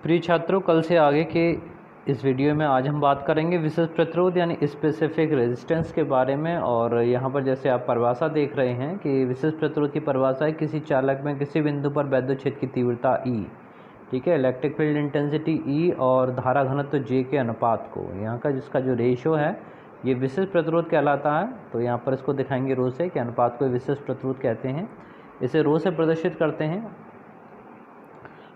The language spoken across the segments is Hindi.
प्रिय छात्रों, कल से आगे के इस वीडियो में आज हम बात करेंगे विशिष्ट प्रतिरोध यानी स्पेसिफिक रेजिस्टेंस के बारे में। और यहाँ पर जैसे आप परिभाषा देख रहे हैं कि विशिष्ट प्रतिरोध की परिभाषा है किसी चालक में किसी बिंदु पर वैद्युत क्षेत्र की तीव्रता E, ठीक है, इलेक्ट्रिक फील्ड इंटेंसिटी E और धारा घनत्व J के अनुपात को, यहाँ का जिसका जो रेशो है ये विशिष्ट प्रतिरोध कहलाता है। तो यहाँ पर इसको दिखाएंगे रो से कि अनुपात को विशिष्ट प्रतिरोध कहते हैं, इसे रो से प्रदर्शित करते हैं।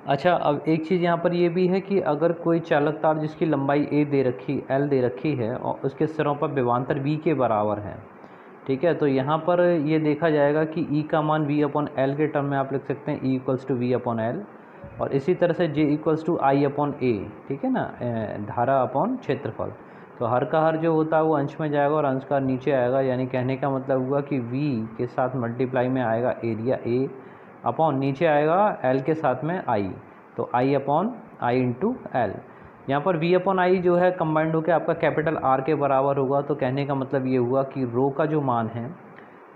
अच्छा, अब एक चीज़ यहाँ पर ये भी है कि अगर कोई चालक तार जिसकी लंबाई L दे रखी है और उसके सिरों पर विभवांतर V के बराबर है, ठीक है, तो यहाँ पर ये देखा जाएगा कि E का मान V/L के टर्म में आप लिख सकते हैं, E = V/L। और इसी तरह से J = I/A, ठीक है ना, धारा अपॉन क्षेत्रफल। तो हर का हर जो होता है वो अंश में जाएगा और अंश का नीचे आएगा, यानी कहने का मतलब हुआ कि V के साथ मल्टीप्लाई में आएगा एरिया A अपॉन नीचे आएगा L के साथ में I, तो I/I × L। यहाँ पर V/I जो है कंबाइंड होकर आपका कैपिटल R के बराबर होगा। तो कहने का मतलब ये हुआ कि रो का जो मान है,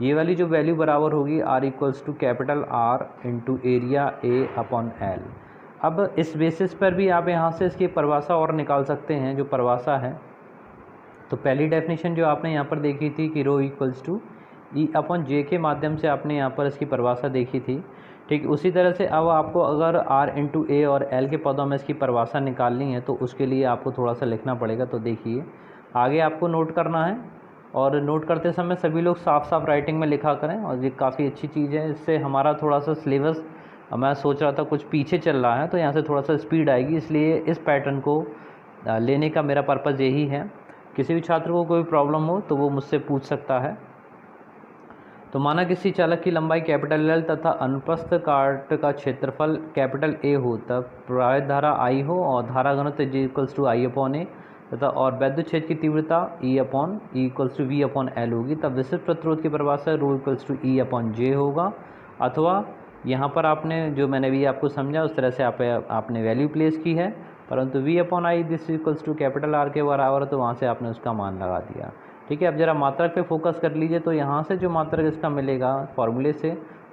ये वाली जो वैल्यू बराबर होगी R = capital R × area A/L। अब इस बेसिस पर भी आप यहाँ से इसकी परिभाषा और निकाल सकते हैं। जो परिभाषा है, तो पहली डेफिनेशन जो आपने यहाँ पर देखी थी कि रो = E/J के माध्यम से आपने यहाँ पर इसकी परिभाषा देखी थी, ठीक। उसी तरह से अब आपको अगर R × A और L के पदों में इसकी परिभाषा निकालनी है तो उसके लिए आपको थोड़ा सा लिखना पड़ेगा। तो देखिए, आगे आपको नोट करना है और नोट करते समय सभी लोग साफ साफ राइटिंग में लिखा करें, और ये काफ़ी अच्छी चीज़ है। इससे हमारा थोड़ा सा सिलेबस, मैं सोच रहा था कुछ पीछे चल रहा है, तो यहाँ से थोड़ा सा स्पीड आएगी, इसलिए इस पैटर्न को लेने का मेरा पर्पज़ यही है। किसी भी छात्र को कोई प्रॉब्लम हो तो वो मुझसे पूछ सकता है। तो माना किसी चालक की लंबाई L तथा अनुप्रस्थ काट का क्षेत्रफल A हो, तब प्रवाहित धारा I हो और धारा घनत्व J = I/A तथा और वैद्युत क्षेत्र की तीव्रता E = V/L होगी, तब विशिष्ट प्रतिरोध की परिभाषा रो = E/J होगा। अथवा यहाँ पर आपने जो मैंने भी आपको समझा उस तरह से आपने वैल्यू प्लेस की है, परंतु V/I दिस = कैपिटल R के बराबर है, तो वहाँ से आपने उसका मान लगा दिया, ठीक है। अब जरा मात्रक पे फोकस कर लीजिए। तो यहाँ से जो मात्रक इसका मिलेगा फॉर्मूले से,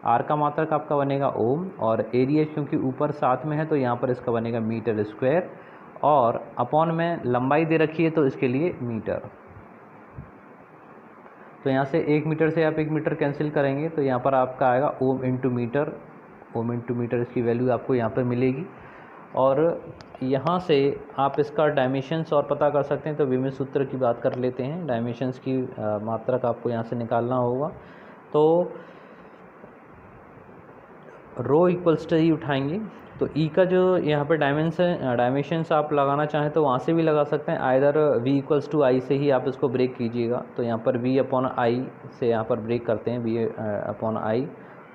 R का मात्रक आपका बनेगा ओम, और एरिया क्योंकि ऊपर साथ में है तो यहाँ पर इसका बनेगा मीटर स्क्वायर, और अपॉन में लंबाई दे रखी है तो इसके लिए मीटर। तो यहाँ से 1 मीटर से आप 1 मीटर कैंसिल करेंगे तो यहाँ पर आपका आएगा ओम × मीटर, ओम × मीटर इसकी वैल्यू आपको यहाँ पर मिलेगी। और यहाँ से आप इसका डायमेंशंस और पता कर सकते हैं। तो विमित सूत्र की बात कर लेते हैं। डायमेंशंस की मात्रक आपको यहाँ से निकालना होगा। तो रो = E उठाएंगे, तो E का जो यहाँ पे डायमेंशंस आप लगाना चाहें तो वहाँ से भी लगा सकते हैं। आइदर V = I से ही आप इसको ब्रेक कीजिएगा। तो यहाँ पर V/I से यहाँ पर ब्रेक करते हैं, V/I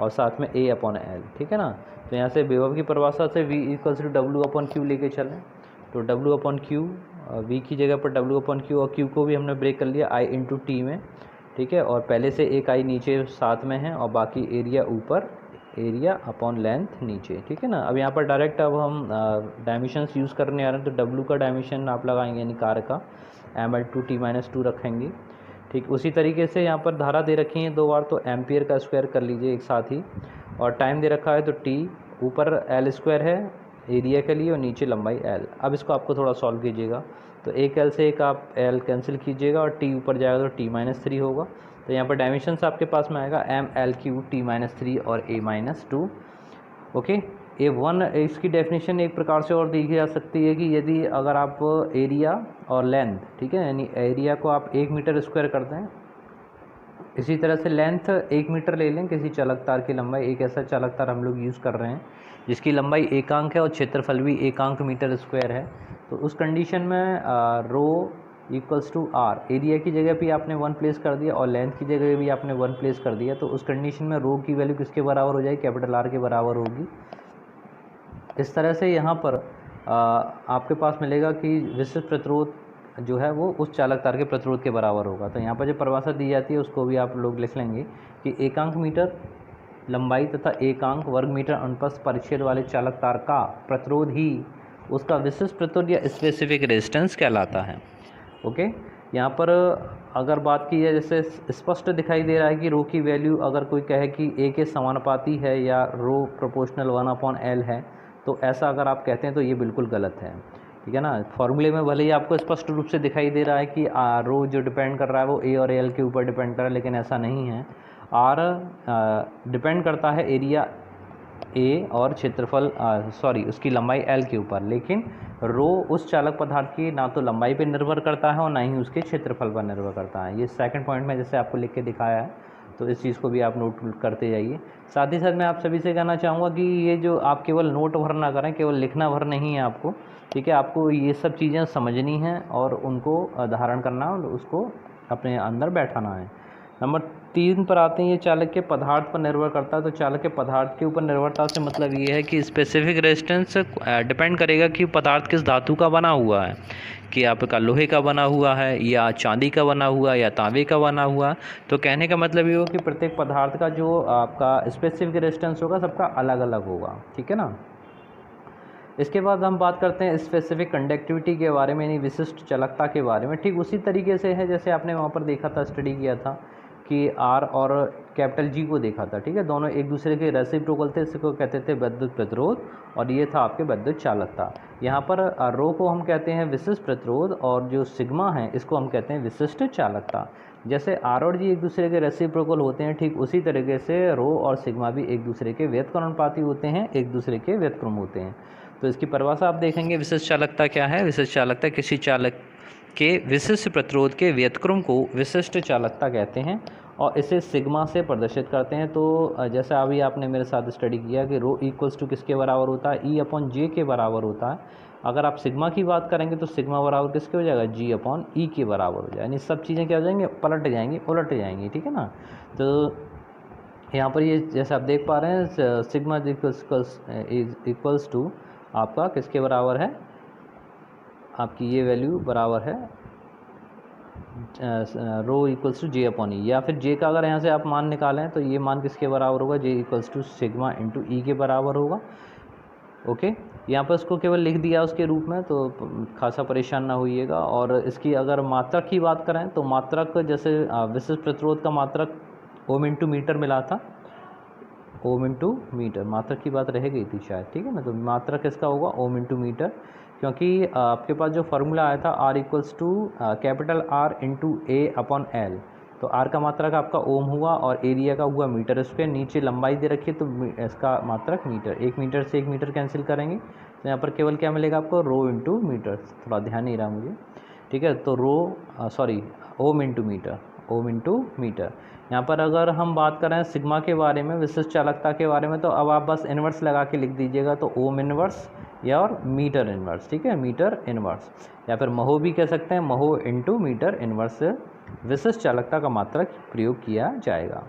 और साथ में A/L, ठीक है ना। तो यहाँ से विभव की परिभाषा से V = W/Q लेके चलें, तो W/Q, V की जगह पर W/Q और Q को भी हमने ब्रेक कर लिया I × T में, ठीक है। और पहले से एक I नीचे साथ में है और बाकी एरिया ऊपर, एरिया अपॉन लेंथ नीचे, ठीक है ना। अब यहाँ पर डायरेक्ट अब हम डायमेंशंस यूज़ करने आ रहे हैं। तो W का डायमेंशन आप लगाएंगे, यानी कार का M/T-2 रखेंगे, ठीक। उसी तरीके से यहाँ पर धारा दे रखी है 2 बार, तो एम्पियर का स्क्वायर कर लीजिए एक साथ ही। और टाइम दे रखा है तो T, ऊपर L² है एरिया के लिए और नीचे लंबाई L। अब इसको आपको थोड़ा सॉल्व कीजिएगा, तो एक L से एक आप L कैंसिल कीजिएगा और T ऊपर जाएगा तो T-3 होगा। तो यहाँ पर डायमेंशंस आपके पास में आएगा ML³ T-3 और A-2, ओके। A1 इसकी डेफिनेशन एक प्रकार से और देखी जा सकती है कि यदि अगर आप एरिया और लेंथ, ठीक है, यानी एरिया को आप 1 मीटर स्क्वायर करते हैं, इसी तरह से लेंथ 1 मीटर ले लें किसी चालक तार की लंबाई। एक ऐसा चालक तार हम लोग यूज़ कर रहे हैं जिसकी लंबाई एकांक है और क्षेत्रफल भी एकांक मीटर स्क्वायर है। तो उस कंडीशन में रो = R, एरिया की जगह भी आपने 1 प्लेस कर दिया और लेंथ की जगह भी आपने 1 प्लेस कर दिया। तो उस कंडीशन में रो की वैल्यू किसके बराबर हो जाएगी? कैपिटल R के बराबर होगी। इस तरह से यहाँ पर आपके पास मिलेगा कि विशिष्ट प्रतिरोध जो है वो उस चालक तार के प्रतिरोध के बराबर होगा। तो यहाँ पर जो परिभाषा दी जाती है उसको भी आप लोग लिख लेंगे कि एकांक मीटर लंबाई तथा एकांक वर्ग मीटर अनुप्रस्थ परिच्छेद वाले चालक तार का प्रतिरोध ही उसका विशिष्ट प्रतिरोध या स्पेसिफिक रेजिस्टेंस कहलाता है, ओके। यहाँ पर अगर बात की जाए, जैसे स्पष्ट दिखाई दे रहा है कि रो की वैल्यू अगर कोई कहे कि A के समानुपाती है या रो प्रोपोर्शनल 1/L है, तो ऐसा अगर आप कहते हैं तो ये बिल्कुल गलत है, ठीक है ना। फॉर्मूले में भले ही आपको स्पष्ट रूप से दिखाई दे रहा है कि रो जो डिपेंड कर रहा है वो ए और एल के ऊपर डिपेंड कर रहा है, लेकिन ऐसा नहीं है। आर डिपेंड करता है एरिया ए और क्षेत्रफल उसकी लंबाई एल के ऊपर, लेकिन रो उस चालक पदार्थ की ना तो लंबाई पर निर्भर करता है और ना ही उसके क्षेत्रफल पर निर्भर करता है। ये सेकंड पॉइंट में जैसे आपको लिख के दिखाया है, तो इस चीज़ को भी आप नोट करते जाइए। साथ ही साथ मैं आप सभी से कहना चाहूँगा कि ये जो आप केवल नोट भर ना करें, केवल लिखना भर नहीं है आपको, ठीक है। आपको ये सब चीज़ें समझनी हैं और उनको धारण करना और उसको अपने अंदर बैठाना है। नंबर 3 पर आते हैं, ये चालक के पदार्थ पर निर्भर करता है। तो चालक के पदार्थ के ऊपर निर्भरता से मतलब ये है कि स्पेसिफिक रेजिस्टेंस डिपेंड करेगा कि पदार्थ किस धातु का बना हुआ है, कि आपका लोहे का बना हुआ है या चांदी का बना हुआ या तांबे का बना हुआ। तो कहने का मतलब ये हो कि प्रत्येक पदार्थ का जो आपका स्पेसिफिक रेजिस्टेंस होगा सबका अलग अलग होगा, ठीक है ना। इसके बाद हम बात करते हैं स्पेसिफिक कंडक्टिविटी के बारे में, यानी विशिष्ट चालकता के बारे में। ठीक उसी तरीके से है जैसे आपने वहाँ पर देखा था, स्टडी किया था कि आर और कैपिटल जी को देखा था, ठीक है। दोनों एक दूसरे के रेसिप्रोकल थे, इसको कहते थे विद्युत प्रतिरोध, और ये था आपके विद्युत चालकता। यहाँ पर रो को हम कहते हैं विशिष्ट प्रतिरोध और जो सिग्मा है इसको हम कहते हैं विशिष्ट चालकता। जैसे आर और जी एक दूसरे के रेसिप्रोकल होते हैं, ठीक उसी तरीके से रो और सिग्मा भी एक दूसरे के व्युत्क्रमानुपाती होते हैं, एक दूसरे के व्युत्क्रम होते हैं। तो इसकी परिभाषा आप देखेंगे, विशिष्ट चालकता क्या है। विशिष्ट चालकता किसी चालक के विशिष्ट प्रतिरोध के व्युत्क्रम को विशिष्ट चालकता कहते हैं और इसे सिग्मा से प्रदर्शित करते हैं। तो जैसा अभी आपने मेरे साथ स्टडी किया कि रो इक्वल्स टू किसके बराबर होता है, ई अपॉन जे के बराबर होता है। अगर आप सिग्मा की बात करेंगे तो सिग्मा बराबर किसके हो जाएगा, जी अपॉन ई के बराबर हो जाएगा। यानी सब चीज़ें क्या हो जाएंगी, पलट जाएंगी, उलट जाएंगी, ठीक है ना। तो यहाँ पर ये जैसे आप देख पा रहे हैं, सिग्मा इक्वल्स टू आपका किसके बराबर है, आपकी ये वैल्यू बराबर है रो इक्वल्स टू जे अपॉन ई, या फिर जे का अगर यहाँ से आप मान निकालें तो ये मान किसके बराबर होगा, जे इक्वल्स टू सिग्मा इंटू ई के बराबर होगा। ओके, यहाँ पर उसको केवल लिख दिया उसके रूप में, तो खासा परेशान ना होइएगा। और इसकी अगर मात्रक की बात करें तो मात्रक जैसे विशिष्ट प्रतिरोध का मात्रक ओम इंटू मीटर मिला था, ओम इंटू मीटर, मात्रक की बात रह गई थी शायद, ठीक है ना। तो मात्रक इसका होगा ओम इंटू मीटर, क्योंकि आपके पास जो फार्मूला आया था R equals to capital R into A upon L. तो आर का मात्रक आपका ओम हुआ और एरिया का हुआ मीटर स्क्वायर, नीचे लंबाई दे रखी है तो इसका मात्रक मीटर, 1 मीटर से 1 मीटर कैंसिल करेंगे तो यहाँ पर केवल क्या मिलेगा आपको, रो इंटू मीटर। थोड़ा ध्यान नहीं रहा मुझे, ठीक है। तो ohm into metre, ohm into metre. यहाँ पर अगर हम बात करें सिग्मा के बारे में, विशिष्ट चालकता के बारे में, तो अब आप बस इन्वर्स लगा के लिख दीजिएगा, तो ओम इन्वर्स या और मीटर इन्वर्स, ठीक है, मीटर इन्वर्स, या फिर महो भी कह सकते हैं, महो इंटू मीटर इन्वर्स विशिष्ट चालकता का मात्रक प्रयोग किया जाएगा।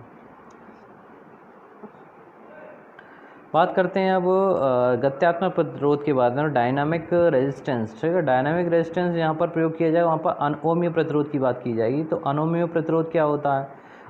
बात करते हैं अब गत्यात्मक प्रतिरोध के बाद में, डायनामिक रेजिस्टेंस, ठीक है। डायनामिक रेजिस्टेंस यहाँ पर प्रयोग किया जाएगा, वहाँ पर अनओम्य प्रतिरोध की बात की जाएगी। तो अनओम्य प्रतिरोध क्या होता है,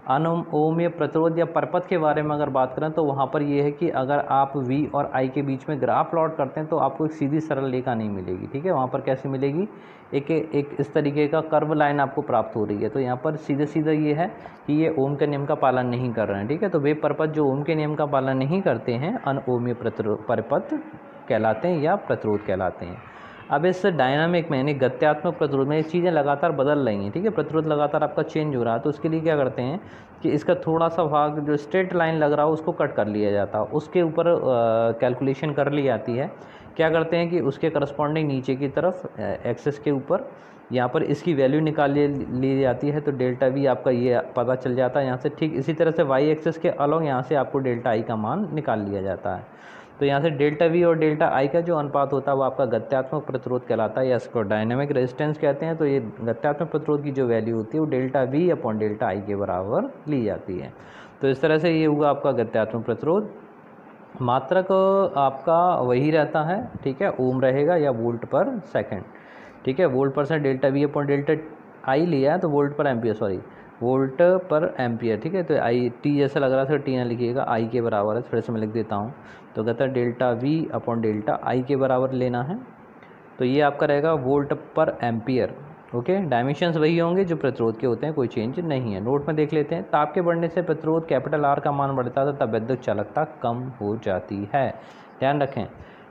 अनओम्य प्रतिरोध या परपथ के बारे में अगर बात करें तो वहाँ पर ये है कि अगर आप V और I के बीच में ग्राफ प्लॉट करते हैं तो आपको एक सीधी सरल रेखा नहीं मिलेगी, ठीक है। वहाँ पर कैसे मिलेगी, एक इस तरीके का कर्व लाइन आपको प्राप्त हो रही है। तो यहाँ पर सीधे सीधे ये है कि ये ओम के नियम का पालन नहीं कर रहे हैं, ठीक है। तो वे परपथ जो ओम के नियम का पालन नहीं करते हैं अनओम्य परपथ कहलाते हैं या प्रतिरोध कहलाते हैं। अब इस डायनामिक में यानी गत्यात्मक प्रतिरोध में ये चीज़ें लगातार बदल रही हैं, ठीक है। प्रतिरोध लगातार आपका चेंज हो रहा है, तो उसके लिए क्या करते हैं कि इसका थोड़ा सा भाग जो स्ट्रेट लाइन लग रहा हो उसको कट कर लिया जाता है, उसके ऊपर कैलकुलेशन कर ली जाती है। क्या करते हैं कि उसके करस्पॉन्डिंग नीचे की तरफ एक्सेस के ऊपर यहाँ पर इसकी वैल्यू निकाल ली जाती है, तो डेल्टा वी आपका ये पता चल जाता है यहाँ से। ठीक इसी तरह से वाई एक्सेस के अलॉन्ग यहाँ से आपको डेल्टा आई का मान निकाल लिया जाता है। तो यहाँ से डेल्टा वी और डेल्टा आई का जो अनुपात होता है वो आपका गत्यात्मक प्रतिरोध कहलाता है, या इसको डायनामिक रेजिस्टेंस कहते हैं। तो ये गत्यात्मक प्रतिरोध की जो वैल्यू होती है वो डेल्टा वी अपॉन डेल्टा आई के बराबर ली जाती है। तो इस तरह से ये हुआ आपका गत्यात्मक प्रतिरोध। मात्रक आपका वही रहता है, ठीक है, ओम रहेगा या वोल्ट पर सेकंड, ठीक है। वोल्ट पर second delta we upon delta आई लिया है तो वोल्ट पर एम्पियर, वोल्ट पर एम्पियर, ठीक है। तो आई टी जैसा लग रहा था, टी ना लिखिएगा, आई के बराबर है, फिर से मैं लिख देता हूँ। तो कहता है डेल्टा वी अपॉन डेल्टा आई के बराबर लेना है, तो ये आपका रहेगा वोल्ट पर एम्पियर। ओके, डायमेंशंस वही होंगे जो प्रतिरोध के होते हैं, कोई चेंज नहीं है। नोट में देख लेते हैं, ताप के बढ़ने से प्रतिरोध कैपिटल आर का मान बढ़ता था तब विद्युत चालकता कम हो जाती है। ध्यान रखें,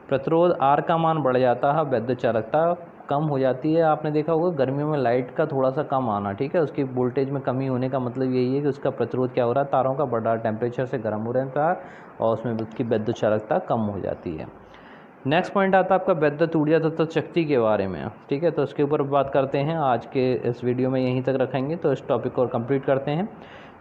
प्रतिरोध आर का मान बढ़ जाता है, विद्युत चालकता कम हो जाती है। आपने देखा होगा गर्मियों में लाइट का थोड़ा सा कम आना, ठीक है, उसकी वोल्टेज में कमी होने का मतलब यही है कि उसका प्रतिरोध क्या हो रहा है, तारों का बढ़ रहा है, टेम्परेचर से गर्म हो रहे हैं तार और उसमें उसकी विद्युत चालकता कम हो जाती है। नेक्स्ट पॉइंट आता है आपका विद्युत ऊर्जा तथा शक्ति के बारे में, ठीक है, तो इसके ऊपर बात करते हैं। आज के इस वीडियो में यहीं तक रखेंगे, तो इस टॉपिक को और कंप्लीट करते हैं।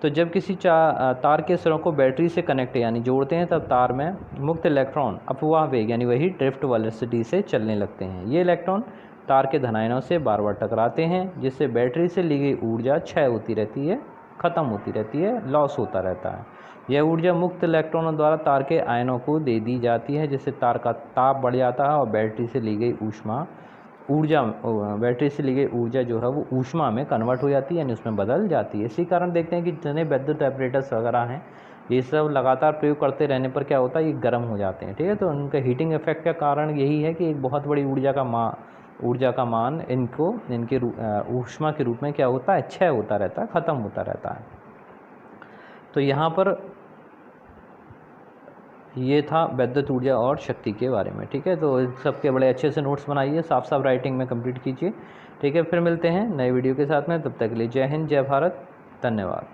तो जब किसी तार के सिरों को बैटरी से कनेक्ट यानी जोड़ते हैं तब तार में मुक्त इलेक्ट्रॉन अपवाह वेग यानी वही ड्रिफ्ट वेलोसिटी से चलने लगते हैं। ये इलेक्ट्रॉन तार के धनायनों से बार बार टकराते हैं, जिससे बैटरी से ली गई ऊर्जा क्षय होती रहती है, ख़त्म होती रहती है, लॉस होता रहता है। यह ऊर्जा मुक्त इलेक्ट्रॉनों द्वारा तार के आयनों को दे दी जाती है, जिससे तार का ताप बढ़ जाता है और बैटरी से ली गई ऊर्जा जो है वो ऊष्मा में कन्वर्ट हो जाती है, यानी उसमें बदल जाती है। इसी कारण देखते हैं कि जितने विद्युत ऑपरेटर्स वगैरह हैं ये सब लगातार प्रयोग करते रहने पर क्या होता है, ये गर्म हो जाते हैं, ठीक है। तो उनके हीटिंग इफेक्ट का कारण यही है कि एक बहुत बड़ी ऊर्जा का मान इनके ऊष्मा के रूप में क्या होता है, क्षय होता रहता है, ख़त्म होता रहता है। तो यहाँ पर ये था विद्युत ऊर्जा और शक्ति के बारे में, ठीक है। तो इन सब के बड़े अच्छे से नोट्स बनाइए, साफ साफ राइटिंग में कंप्लीट कीजिए, ठीक है। फिर मिलते हैं नए वीडियो के साथ में, तब तक के लिए जय हिंद, जय भारत, धन्यवाद।